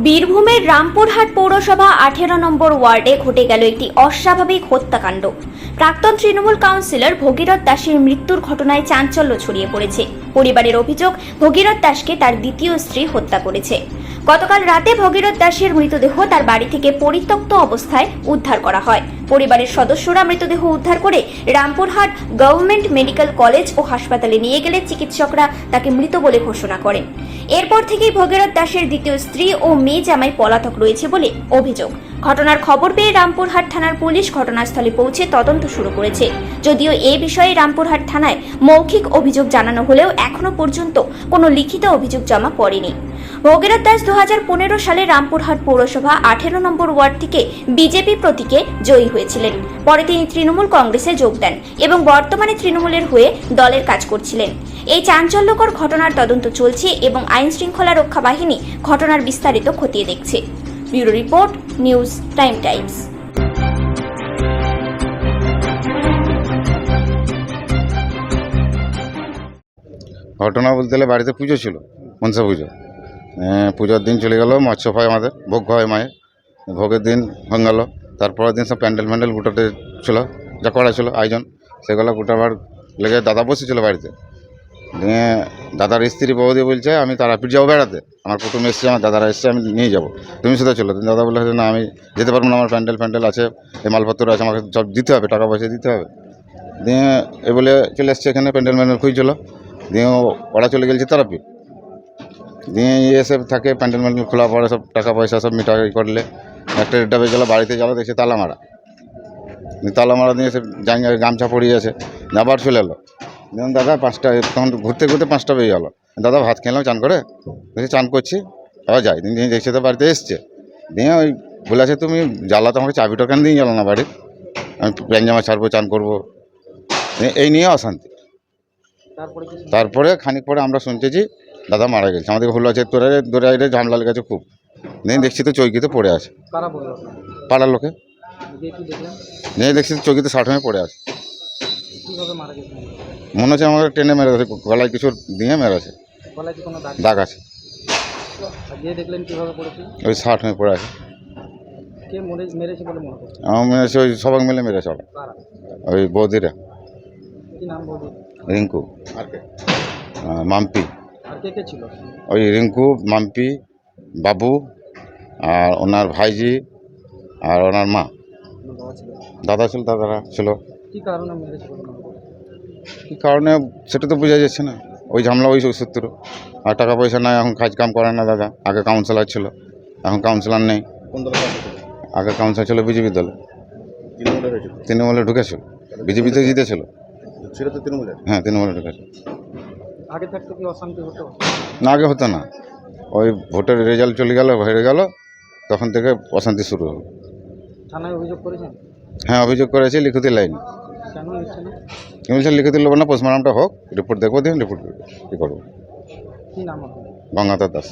বীরভূমের রামপুরহাট পৌরসভা 18 নম্বর ওয়ার্ডে ঘটে গেল একটি অস্বাভাবিক হত্যাকাণ্ড। প্রাক্তন তৃণমূল কাউন্সিলর ভগীরথ দাসের মৃত্যুর ঘটনায় চাঞ্চল্য ছড়িয়ে পড়েছে। পরিবারের অভিযোগ, ভগীরথ দাসকে তার দ্বিতীয় স্ত্রী হত্যা করেছে। গতকাল রাতে ভগীরথ দাসের মৃতদেহ তার বাড়ি থেকে পরিত্যক্ত অবস্থায় উদ্ধার করা হয়। পরিবারের সদস্যরা মৃতদেহ উদ্ধার করে রামপুরহাট গভর্নমেন্ট মেডিকেল কলেজ ও হাসপাতালে নিয়ে গেলে চিকিৎসকরা তাকে মৃত বলে ঘোষণা করেন। এরপর থেকেই ভগীরথ দাসের দ্বিতীয় স্ত্রী ও মেয়ে জামাই পলাতক রয়েছে বলে অভিযোগ। ঘটনার খবর পেয়ে রামপুরহাট থানার পুলিশ ঘটনাস্থলে পৌঁছে তদন্ত শুরু করেছে। যদিও এ বিষয়ে রামপুরহাট থানায় মৌখিক অভিযোগ জানানো হলেও এখনো পর্যন্ত কোনো লিখিত অভিযোগ জমা পড়েনি। ভগীরথ দাস 2015 সালে রামপুরহাট পৌরসভা 18 নম্বর ওয়ার্ড থেকে বিজেপি প্রতীকে জয়ী হয়েছিলেন। পরে তিনি তৃণমূল কংগ্রেসে যোগ দেন এবং বর্তমানে তৃণমূলের হয়ে দলের কাজ করছিলেন। এই চাঞ্চল্যকর ঘটনার তদন্ত চলছে এবং আইন শৃঙ্খলা রক্ষা বাহিনী ঘটনার বিস্তারিত খতিয়ে দেখছে। Bureau report, news time Times. ঘটনা বলতে গেলে বাড়িতে পুজো ছিল, মনসা পুজো। পুজোর দিন চলে গেল, মৎস্য হয় আমাদের, ভোগ হয় মায়ের, ভোগের দিন হয়ে গেল। তারপরের দিন সব প্যান্ডেল গুটাতে ছিল, যা করা ছিল আয়োজন, সেগুলো গুটাবার লেগে দাদা বসেছিল বাড়িতে। নিয়ে দাদার স্ত্রী বৌদি বলছে আমি তারাপীঠ যাবো বেড়াতে, আমার কুটুম এসছে, আমার দাদারা এসছে, আমি নিয়ে যাবো, তুমি শুধু চলো। দাদা বললে না আমি যেতে পারবো না, আমার প্যান্ডেল আছে, এই মালপত্র আছে, আমাকে সব দিতে হবে, টাকা পয়সা দিতে হবে। দিয়ে এ বলে চলে এসছে এখানে, প্যান্ডেল খুঁজছিল। দিয়ে ওরা চলে গেছে তারাপীঠ। দিয়ে এসে থাকে, প্যান্ডেল খোলা পড়ে, সব টাকা পয়সা সব মিটাই করলে একটা রেডটা বেজে গেলো। বাড়িতে গেলো, দেখছে তালা মারা। দিয়ে এসে গামছা পড়িয়ে আছে, আবার চলে এলো। যেমন দাদা 5টা, তখন ঘুরতে 5টা বেজে গেলো। দাদা ভাত খেলাম, চান করে দেখছি চান করছি, আবার যাই। দিন দেখছে তো বাড়িতে এসছে। দিয়ে ওই বলেছে তুমি জ্বালা, তো আমাকে চাবিটা কেন দিয়ে গেল না বাড়ির, আমি প্যান্ট জামা ছাড়বো, চান করবো, এই নিয়ে অশান্তি। তারপরে খানিক পরে আমরা শুনতেছি দাদা মারা গেছে। আমাদের হলো আছে তোরা ঝামলা লেগেছে খুব। নিয়ে দেখছি তো চৌকিতে পড়ে আছে, পাড়ার লোকে। নিয়ে দেখছি তো চৌকিতে 60 হয়ে পড়ে আছে। মনে হচ্ছে আমাকে টেনে মেরে গেছে, গলায় কিছু দিয়ে মেরেছে, দাগ আছে। ওই 60 হয়ে পড়ে আছে। আমার মেরেছে ওই সবাই মিলে মেরেছে ওরা, ওই বৌদিরা, রিঙ্কু, মাম্পি। ওই রিঙ্কু, মাম্পি, বাবু, আর ওনার ভাইজি, আর ওনার মা, দাদা ছিল, দাদারা ছিল। কী কারণে সেটা তো বোঝা যাচ্ছে না। ওই ঝামেলা, ওই সূত্র। আর টাকা পয়সা নাই, এখন কাজ কাম করে না দাদা। আগে কাউন্সিলর ছিল, এখন কাউন্সিলর নেই। আগে কাউন্সিলর ছিল বিজেপি দলে, তৃণমূলে ঢুকেছিল, বিজেপিতে জিতেছিল। হ্যাঁ, তৃণমূলে ঢুকেছিল। না, আগে হতো না। ওই ভোটের রেজাল্ট চলে গেল, হেরে গেল, তখন থেকে অশান্তি শুরু হলো। হ্যাঁ, অভিযোগ করেছি, লিখিত লাইন। কি বলছে, লিখিত নেবো না, পোস্টমর্টমটা হোক, রিপোর্ট দেখবো, দিয়ে রিপোর্ট কী করবো। গঙ্গাধর দাস।